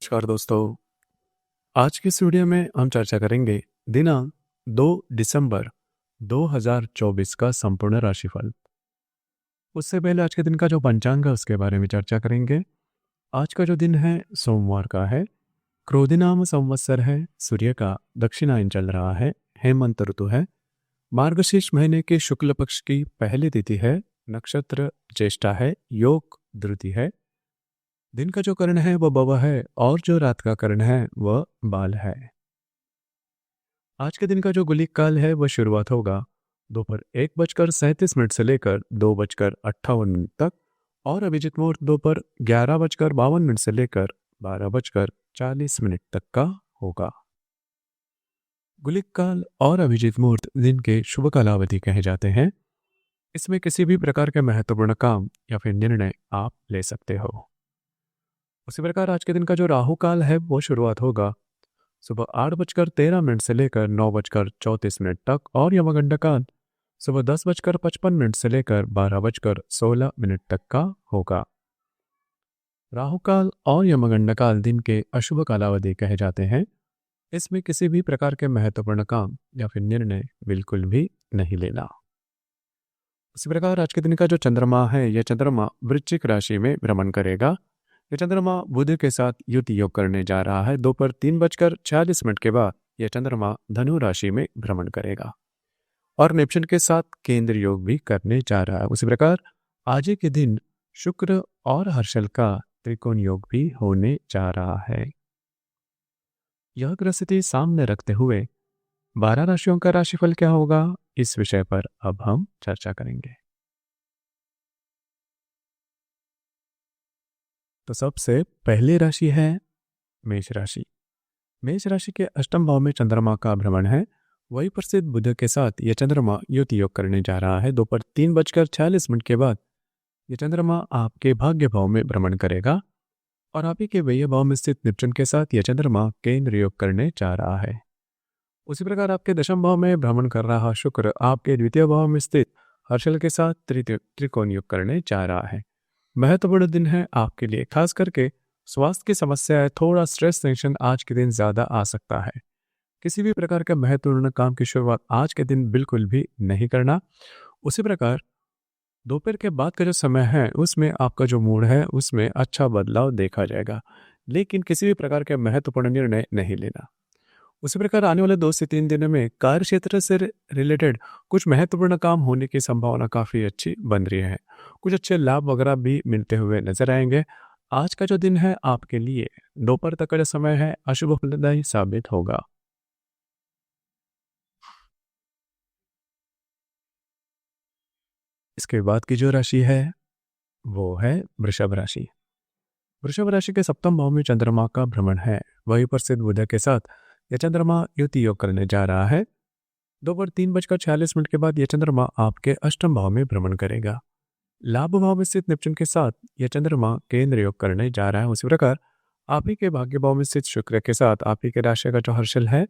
नमस्कार दोस्तों। आज की इस वीडियो में हम चर्चा करेंगे दिनांक 2 दिसंबर 2024 का संपूर्ण राशिफल। उससे पहले आज के दिन का जो पंचांग है उसके बारे में चर्चा करेंगे। आज का जो दिन है सोमवार का है। क्रोधिनाम संवत्सर है। सूर्य का दक्षिणायन चल रहा है। हेमंत ऋतु है। मार्गशीर्ष महीने के शुक्ल पक्ष की पहली तिथि है। नक्षत्र ज्येष्ठा है। योग द्रुति है। दिन का जो कर्ण है वह बवा है और जो रात का कर्ण है वह बाल है। आज के दिन का जो गुलिक काल है वह शुरुआत होगा दोपहर 1:37 से लेकर 2:58 तक और अभिजित मुहूर्त दोपहर 11:52 से लेकर 12:40 तक का होगा। गुलिक काल और अभिजित मुहूर्त दिन के शुभ कालावधि कहे जाते हैं। इसमें किसी भी प्रकार के महत्वपूर्ण काम या फिर निर्णय आप ले सकते हो। उसी प्रकार आज के दिन का जो राहु काल है वो शुरुआत होगा सुबह 8:13 से लेकर 9:34 तक और यमगंड काल सुबह 10:55 से लेकर 12:16 तक का होगा। राहु काल और यमगंड काल दिन के अशुभ कालावधि कहे जाते हैं। इसमें किसी भी प्रकार के महत्वपूर्ण काम या फिर निर्णय बिल्कुल भी नहीं लेना। उसी प्रकार आज के दिन का जो चंद्रमा है यह चंद्रमा वृश्चिक राशि में भ्रमण करेगा। यह चंद्रमा बुध के साथ युति योग करने जा रहा है। दोपहर 3:46 के बाद यह चंद्रमा धनु राशि में भ्रमण करेगा और नेपच्यून के साथ केंद्र योग भी करने जा रहा है। उसी प्रकार आज के दिन शुक्र और हर्षल का त्रिकोण योग भी होने जा रहा है। यह ग्रहस्थिति सामने रखते हुए 12 राशियों का राशिफल क्या होगा, इस विषय पर अब हम चर्चा करेंगे। तो सबसे पहली राशि है मेष राशि। मेष राशि के अष्टम भाव में चंद्रमा का भ्रमण है। वही प्रसिद्ध बुध के साथ यह चंद्रमा युति योग करने जा रहा है। दोपहर 3:46 के बाद यह चंद्रमा आपके भाग्य भाव में भ्रमण करेगा और आप ही के व्यय भाव में स्थित नेपच्यून के साथ यह चंद्रमा केंद्र योग करने जा रहा है। उसी प्रकार आपके दशम भाव में भ्रमण कर रहा शुक्र आपके द्वितीय भाव में स्थित हर्षल के साथ त्रिकोण योग करने जा रहा है। महत्वपूर्ण दिन है आपके लिए। खास करके स्वास्थ्य की समस्या है, थोड़ा स्ट्रेस टेंशन आज के दिन ज्यादा आ सकता है। किसी भी प्रकार का महत्वपूर्ण काम की शुरुआत आज के दिन बिल्कुल भी नहीं करना। उसी प्रकार दोपहर के बाद का जो समय है उसमें आपका जो मूड है उसमें अच्छा बदलाव देखा जाएगा, लेकिन किसी भी प्रकार के महत्वपूर्ण निर्णय नहीं लेना। उसी प्रकार आने वाले 2 से 3 दिनों में कार्य क्षेत्र से रिलेटेड कुछ महत्वपूर्ण काम होने की संभावना काफ़ी अच्छी बन रही है। कुछ अच्छे लाभ वगैरह भी मिलते हुए नजर आएंगे। आज का जो दिन है आपके लिए दोपहर तक का जो समय है अशुभ फलदायी साबित होगा। इसके बाद की जो राशि है वो है वृषभ राशि। वृषभ राशि के सप्तम भाव में चंद्रमा का भ्रमण है। वही प्रसिद्ध बुध के साथ यह चंद्रमा युति योग करने जा रहा है। दोपहर 3:46 के बाद यह चंद्रमा आपके अष्टम भाव में भ्रमण करेगा। लाभ भाव में स्थित नेपच्यून के साथ यह चंद्रमा केंद्र योग करने जा रहा है। उसी प्रकार आप ही के भाग्य भाव में स्थित शुक्र के साथ आप ही के राशि का जो हर्षल है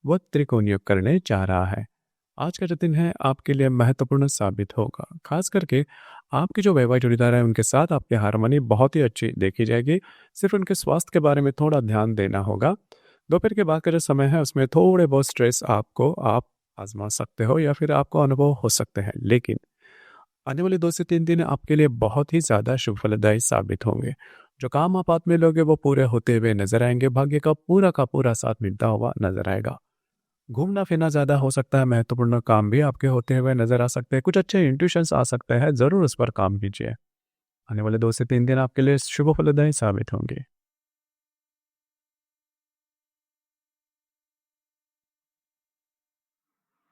वह त्रिकोण योग करने जा रहा है। आज का जो दिन है आपके लिए महत्वपूर्ण साबित होगा। खास करके आपके जो वैवाहिक जोड़ीदार है उनके साथ आपकी हार्मनी बहुत ही अच्छी देखी जाएगी। सिर्फ उनके स्वास्थ्य के बारे में थोड़ा ध्यान देना होगा। दोपहर के बाद का जो समय है उसमें थोड़े बहुत स्ट्रेस आप आजमा सकते हो या फिर आपको अनुभव हो सकते हैं, लेकिन आने वाले 2 से 3 दिन आपके लिए बहुत ही ज़्यादा शुभ फलदायी साबित होंगे। जो काम आप हाथ में लोगे वो पूरे होते हुए नजर आएंगे। भाग्य का पूरा साथ मिलता हुआ नजर आएगा। घूमना फिरना ज़्यादा हो सकता है। महत्वपूर्ण काम भी आपके होते हुए नजर आ सकते हैं। कुछ अच्छे इंट्यूशंस आ सकते हैं, ज़रूर उस पर काम कीजिए। आने वाले 2 से 3 दिन आपके लिए शुभ फलदायी साबित होंगे।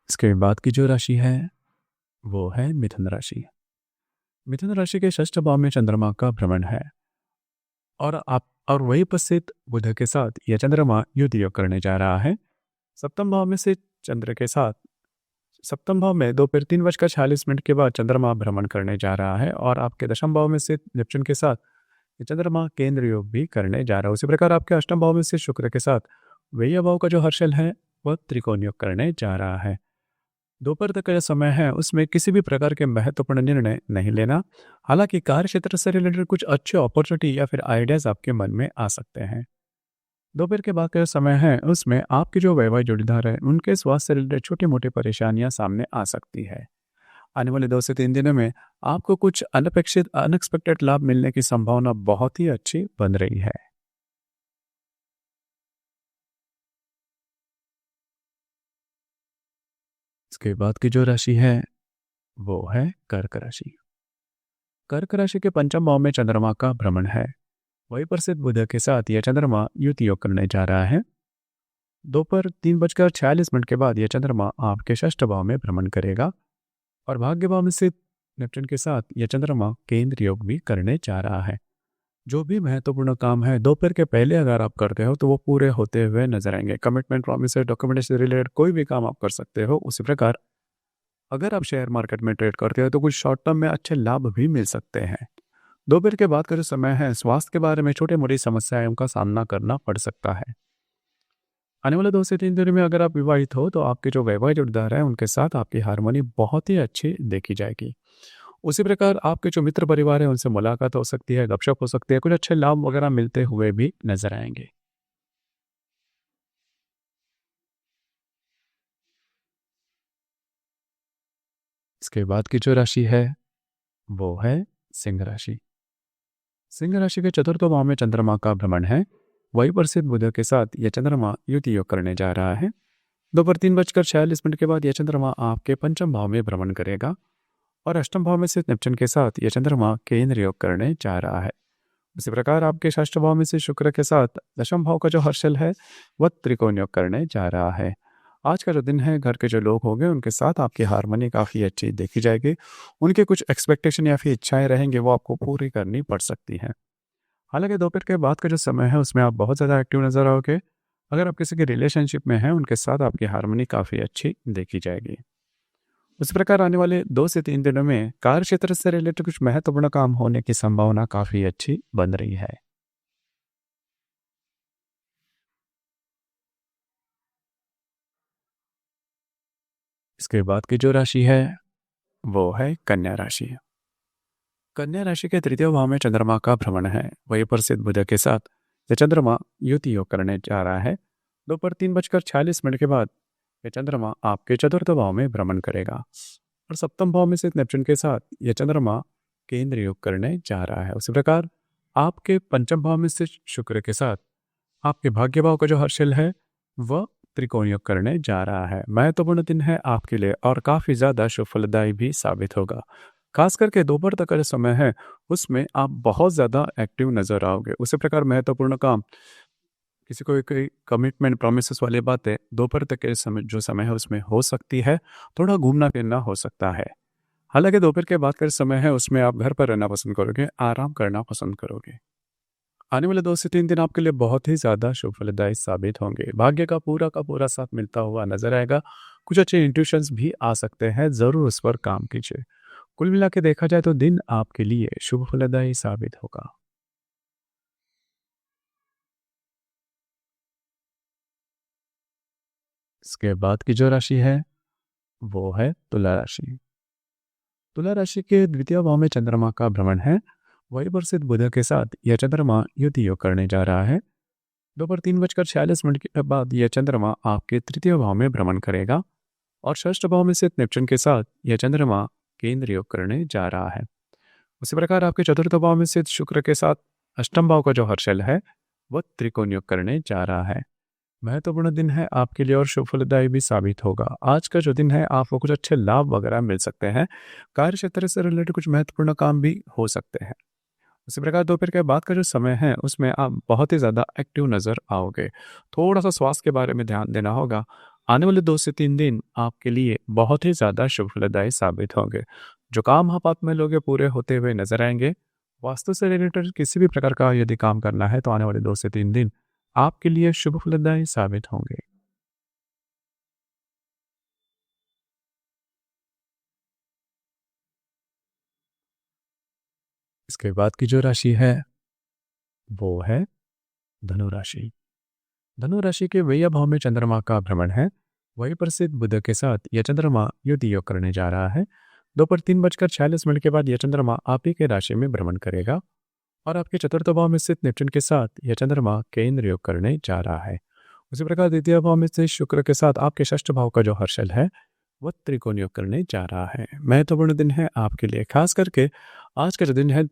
इसके बाद की जो राशि है वो है मिथुन राशि। मिथुन राशि के षष्ठ भाव में चंद्रमा का भ्रमण है और वही उपस्थित बुध के साथ यह चंद्रमा युति योग करने जा रहा है। सप्तम भाव में से चंद्र के साथ सप्तम भाव में दोपहर 3:46 के बाद चंद्रमा भ्रमण करने जा रहा है और आपके दशम भाव में से नेपच्यून के साथ ये चंद्रमा केंद्र योग भी करने जा रहा है। उसी प्रकार आपके अष्टम भाव में से शुक्र के साथ व्यय भाव का जो हर्षल है वह त्रिकोण योग करने जा रहा है। दोपहर तक का जो समय है उसमें किसी भी प्रकार के महत्वपूर्ण निर्णय नहीं लेना। हालांकि कार्य क्षेत्र से रिलेटेड कुछ अच्छे अपॉर्चुनिटी या फिर आइडियाज आपके मन में आ सकते हैं। दोपहर के बाद का जो समय है उसमें आपके जो वैवाहिक जोड़ीदार है उनके स्वास्थ्य से रिलेटेड छोटी मोटी परेशानियां सामने आ सकती है। आने वाले 2 से 3 दिनों में आपको कुछ अनपेक्षित अनएक्सपेक्टेड लाभ मिलने की संभावना बहुत ही अच्छी बन रही है। इसके बाद की जो राशि है वो है कर्क राशि। कर्क राशि के पंचम भाव में चंद्रमा का भ्रमण है। वही प्रसिद्ध बुध के साथ यह चंद्रमा युति योग करने जा रहा है। दोपहर 3:46 के बाद यह चंद्रमा आपके षष्ठ भाव में भ्रमण करेगा और भाग्य भाव में स्थित नेपच्यून के साथ यह चंद्रमा केंद्र योग भी करने जा रहा है। जो भी महत्वपूर्ण काम है दोपहर के पहले अगर आप करते हो तो वो पूरे होते हुए नजर आएंगे। कमिटमेंट, प्रॉमिस, डॉक्यूमेंटेशन से रिलेटेड कोई भी काम आप कर सकते हो। उसी प्रकार अगर आप शेयर मार्केट में ट्रेड करते हो तो कुछ शॉर्ट टर्म में अच्छे लाभ भी मिल सकते हैं। दोपहर के बाद का जो समय है स्वास्थ्य के बारे में छोटी मोटी समस्याएं का सामना करना पड़ सकता है। आने वाले 2 से 3 दिनों में अगर आप विवाहित हो तो आपके जो वैवाहिक जोड़ीदार है उनके साथ आपकी हारमोनी बहुत ही अच्छी देखी जाएगी। उसी प्रकार आपके जो मित्र परिवार है उनसे मुलाकात हो सकती है, गपशप हो सकती है, कुछ अच्छे लाभ वगैरह मिलते हुए भी नजर आएंगे। इसके बाद की जो राशि है वो है सिंह राशि। सिंह राशि के चतुर्थ भाव में चंद्रमा का भ्रमण है। वही प्रसिद्ध बुध के साथ यह चंद्रमा युति योग करने जा रहा है। दोपहर 3:46 के बाद यह चंद्रमा आपके पंचम भाव में भ्रमण करेगा और अष्टम भाव में स्थित नेपच्यून के साथ यह चंद्रमा केंद्र योग करने जा रहा है। इसी प्रकार आपके षष्ठ भाव में से शुक्र के साथ दशम भाव का जो हर्षल है वह त्रिकोण योग करने जा रहा है। आज का जो दिन है घर के जो लोग होंगे उनके साथ आपकी हारमोनी काफ़ी अच्छी देखी जाएगी। उनके कुछ एक्सपेक्टेशन या फिर इच्छाएं रहेंगी वो आपको पूरी करनी पड़ सकती हैं। हालांकि दोपहर के बाद का जो समय है उसमें आप बहुत ज़्यादा एक्टिव नजर आओगे। अगर आप किसी के रिलेशनशिप में हैं उनके साथ आपकी हारमोनी काफ़ी अच्छी देखी जाएगी। उस प्रकार आने वाले 2 से 3 दिनों में कार्य क्षेत्र से रिलेटेड कुछ महत्वपूर्ण काम होने की संभावना काफ़ी अच्छी बन रही है। इसके बाद की जो राशि है वो है कन्या राशि। कन्या राशि के तृतीय भाव में चंद्रमा का भ्रमण है। वही प्रसिद्ध बुध के साथ यह चंद्रमा युति योग करने जा रहा है। दोपहर 3:46 के बाद यह चंद्रमा आपके चतुर्थ भाव में भ्रमण करेगा और सप्तम भाव में स्थित नेपच्यून के साथ यह चंद्रमा केंद्र योग करने जा रहा है। उसी प्रकार आपके पंचम भाव में स्थित शुक्र के साथ आपके भाग्य भाव का जो हर्षल है वह त्रिकोण योग करने जा रहा है। महत्वपूर्ण दिन है आपके लिए और काफी ज्यादा शुभ फलदायी भी साबित होगा। खास करके दोपहर तक का जो समय है उसमें आप बहुत ज्यादा एक्टिव नजर आओगे। उसी प्रकार महत्वपूर्ण काम, किसी को कोई कमिटमेंट, प्रोमिस वाली बातें दोपहर तक के समय जो समय है उसमें हो सकती है। थोड़ा घूमना फिरना हो सकता है। हालांकि दोपहर के बाद का जो समय है उसमें आप घर पर रहना पसंद करोगे, आराम करना पसंद करोगे। आने वाले 2 से 3 दिन आपके लिए बहुत ही ज़्यादा शुभ फलदायी साबित होंगे। भाग्य का पूरा साथ मिलता हुआ नजर आएगा। कुछ अच्छे इंट्यूशंस भी आ सकते हैं, ज़रूर उस पर काम कीजिए। कुल मिला के देखा जाए तो दिन आपके लिए शुभ फलदायी साबित होगा। इसके बाद की जो राशि है वो है तुला राशि। तुला राशि के द्वितीय भाव में चंद्रमा का भ्रमण है। वही प्रसिद्ध बुध के साथ यह चंद्रमा युति योग करने जा रहा है। दोपहर 3:46 के बाद यह चंद्रमा आपके तृतीय भाव में भ्रमण करेगा और षष्ठ भाव में स्थित नेपच्यून के साथ यह चंद्रमा केंद्र योग करने जा रहा है। उसी प्रकार आपके चतुर्थ भाव में स्थित शुक्र के साथ अष्टम भाव का जो हर्षल है वह त्रिकोण योग करने जा रहा है। महत्वपूर्ण दिन है आपके लिए और शुभ फलदायी भी साबित होगा। आज का जो दिन है आपको कुछ अच्छे लाभ वगैरह मिल सकते हैं। कार्य क्षेत्र से रिलेटेड कुछ महत्वपूर्ण काम भी हो सकते हैं। उसी प्रकार दोपहर के बाद का जो समय है उसमें आप बहुत ही ज़्यादा एक्टिव नज़र आओगे। थोड़ा सा स्वास्थ्य के बारे में ध्यान देना होगा। आने वाले 2 से 3 दिन आपके लिए बहुत ही ज़्यादा शुभ फलदायी साबित होंगे। जो काम आप हाथ में लोगे पूरे होते हुए नजर आएंगे। वास्तु से रिलेटेड किसी भी प्रकार का यदि काम करना है तो आने वाले 2 से 3 दिन आपके लिए शुभ फलदायी साबित होंगे। इसके बाद की जो राशि है वो है धनु राशि। धनु राशि के व्यय भाव में चंद्रमा का भ्रमण है। वही प्रसिद्ध बुध के साथ यह चंद्रमा युति योग करने जा रहा है। दोपहर 3:46 के बाद यह चंद्रमा आप ही के राशि में भ्रमण करेगा और आपके चतुर्थ भाव में स्थित नेपच्यून के साथ यह चंद्रमा केंद्र योग करने जा रहा है। उसी प्रकार द्वितीय भाव में स्थित शुक्र के साथ आपके षष्ठ भाव का जो हर्षल है वह त्रिकोण योग करने जा रहा है। महत्वपूर्ण दिन है आपके लिए, खास करके आज का जो दिन है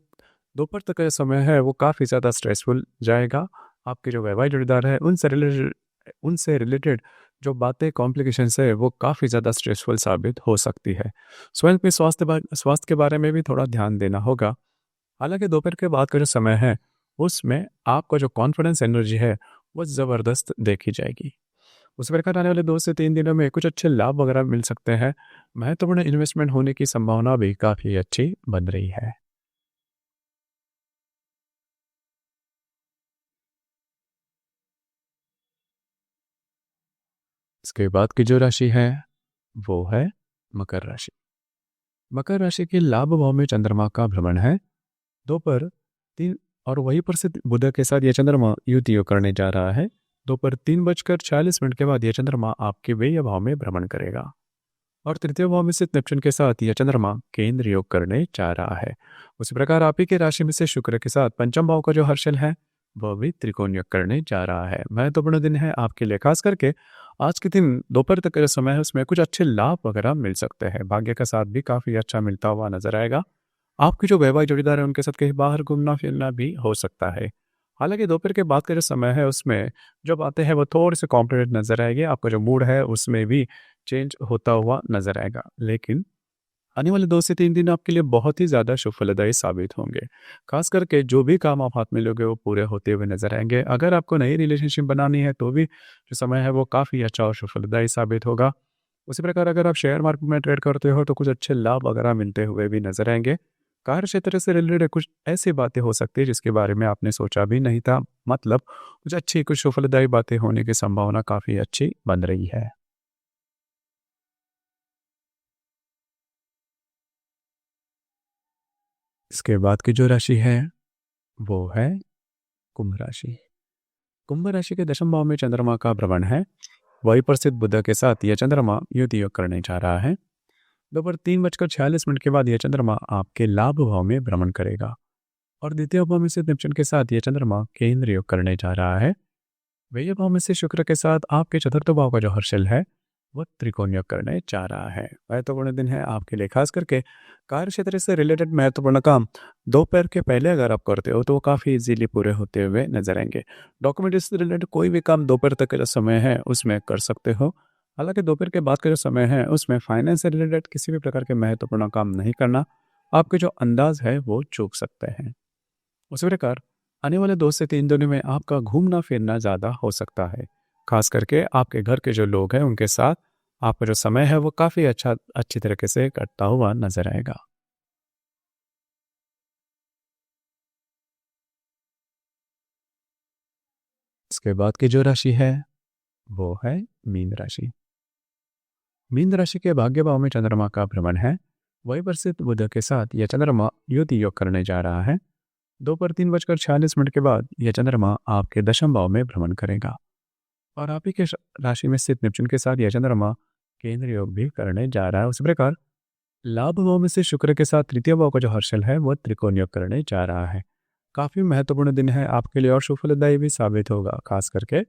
दोपहर तक का समय है वो काफ़ी ज़्यादा स्ट्रेसफुल जाएगा। आपके जो वैवाहिक जोड़ीदार है उनसे रिलेटेड जो बातें कॉम्प्लिकेशंस है वो काफ़ी ज़्यादा स्ट्रेसफुल साबित हो सकती है। स्वयं के स्वास्थ्य के बारे में भी थोड़ा ध्यान देना होगा। हालांकि दोपहर के बाद का जो समय है उसमें आपका जो कॉन्फिडेंस एनर्जी है वो ज़बरदस्त देखी जाएगी। उस प्रकार आने वाले 2 से 3 दिनों में कुछ अच्छे लाभ वगैरह मिल सकते हैं। महत्वपूर्ण इन्वेस्टमेंट होने की संभावना भी काफ़ी अच्छी बन रही है। इसके बाद की जो राशि है वो है मकर राशि। मकर राशि के लाभ भाव में चंद्रमा का भ्रमण है दोपहर 3, और वहीं पर से बुध के साथ यह चंद्रमा युति योग करने जा रहा है। दोपहर 3:46 के बाद यह चंद्रमा आपके व्यय भाव में भ्रमण करेगा और तृतीय भाव में स्थित नेपच्यून के साथ यह चंद्रमा केंद्र योग करने जा रहा है। उसी प्रकार आप ही के राशि में से शुक्र के साथ पंचम भाव का जो हर्षल है वह भी त्रिकोण योग करने जा रहा है। महत्वपूर्ण दिन है आपके लिए, खास करके आज के दिन दोपहर तक का जो समय है उसमें कुछ अच्छे लाभ वगैरह मिल सकते हैं। भाग्य का साथ भी काफी अच्छा मिलता हुआ नजर आएगा। आपके जो वैवाहिक जोड़ीदार है उनके साथ कहीं बाहर घूमना फिरना भी हो सकता है। हालांकि दोपहर के बाद का जो समय है उसमें जो बातें हैं वो थोड़ी सी कॉम्प्लिकेटेड नजर आएगी। आपका जो मूड है उसमें भी चेंज होता हुआ नजर आएगा, लेकिन आने वाले 2 से 3 दिन आपके लिए बहुत ही ज़्यादा शुभ फलदायी साबित होंगे। खास करके जो भी काम आप हाथ में लोगे वो पूरे होते हुए नजर आएंगे। अगर आपको नई रिलेशनशिप बनानी है तो भी जो समय है वो काफ़ी अच्छा और शुभ फलदायी साबित होगा। उसी प्रकार अगर आप शेयर मार्केट में ट्रेड करते हो तो कुछ अच्छे लाभ वगैरह मिलते हुए भी नजर आएंगे। कार्य क्षेत्र से रिलेटेड कुछ ऐसी बातें हो सकती है जिसके बारे में आपने सोचा भी नहीं था, मतलब कुछ अच्छी कुछ शुभ फलदायी बातें होने की संभावना काफ़ी अच्छी बन रही है। इसके बाद की जो राशि है वो है कुंभ राशि। कुंभ राशि के दशम भाव में चंद्रमा का भ्रमण है। वही पर स्थित बुध के साथ यह चंद्रमा युति योग करने जा रहा है। दोपहर 3:46 के बाद यह चंद्रमा आपके लाभ भाव में भ्रमण करेगा और द्वितीय भाव में स्थित नेपच्यून के साथ यह चंद्रमा केंद्र योग करने जा रहा है। व्यय भाव में से शुक्र के साथ आपके चतुर्थ भाव का जो हर्षल है वह त्रिकोण योग करने जा रहा है। महत्वपूर्ण दिन है आपके लिए, खास करके कार्य क्षेत्र से रिलेटेड महत्वपूर्ण काम दोपहर के पहले अगर आप करते हो तो वो काफ़ी इजीली पूरे होते हुए नजर आएंगे। डॉक्यूमेंट्री से रिलेटेड कोई भी काम दोपहर तक का जो समय है उसमें कर सकते हो। हालांकि दोपहर के बाद का जो समय है उसमें फाइनेंस से रिलेटेड किसी भी प्रकार के महत्वपूर्ण काम नहीं करना। आपके जो अंदाज है वो चूक सकते हैं। उसी प्रकार आने वाले 2 से 3 दिनों में आपका घूमना फिरना ज़्यादा हो सकता है। खास करके आपके घर के जो लोग हैं उनके साथ आपका जो समय है वो काफ़ी अच्छी तरीके से कटता हुआ नजर आएगा। इसके बाद की जो राशि है वो है मीन राशि। मीन राशि के भाग्य भाव में चंद्रमा का भ्रमण है। वही पर स्थित बुध के साथ यह चंद्रमा युति योग करने जा रहा है। दोपहर 3:46 के बाद यह चंद्रमा आपके दशम भाव में भ्रमण करेगा और आप ही के राशि में स्थित नेपच्यून के साथ यह चंद्रमा केंद्र योग भी करने जा रहा है। उसी प्रकार लाभ भाव में से शुक्र के साथ तृतीय भाव का जो हर्षल है वह त्रिकोण योग करने जा रहा है। काफी महत्वपूर्ण दिन है आपके लिए और शुभ फलदायी भी साबित होगा। खास करके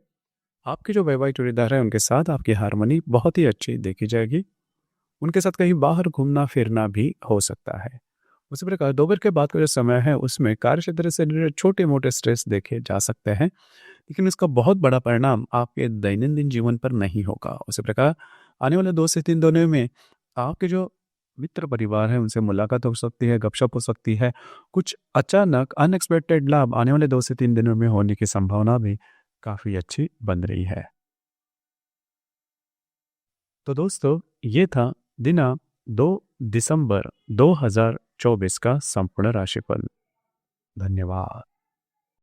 आपके जो वैवाहिक जोड़ीदार है उनके साथ आपकी हारमोनी बहुत ही अच्छी देखी जाएगी। उनके साथ कहीं बाहर घूमना फिरना भी हो सकता है। उसी प्रकार दोपहर के बाद का जो समय है उसमें कार्य क्षेत्र से रिलेटेड छोटे मोटे स्ट्रेस देखे जा सकते हैं, लेकिन इसका बहुत बड़ा परिणाम आपके दैनंदिन जीवन पर नहीं होगा। उसी प्रकार आने वाले 2 से 3 दिनों में आपके जो मित्र परिवार है उनसे मुलाकात हो सकती है, गपशप हो सकती है। कुछ अचानक अनएक्सपेक्टेड लाभ आने वाले 2 से 3 दिनों में होने की संभावना भी काफ़ी अच्छी बन रही है। तो दोस्तों ये था दिनांक 2 दिसंबर 2024 का संपूर्ण राशिफल। धन्यवाद।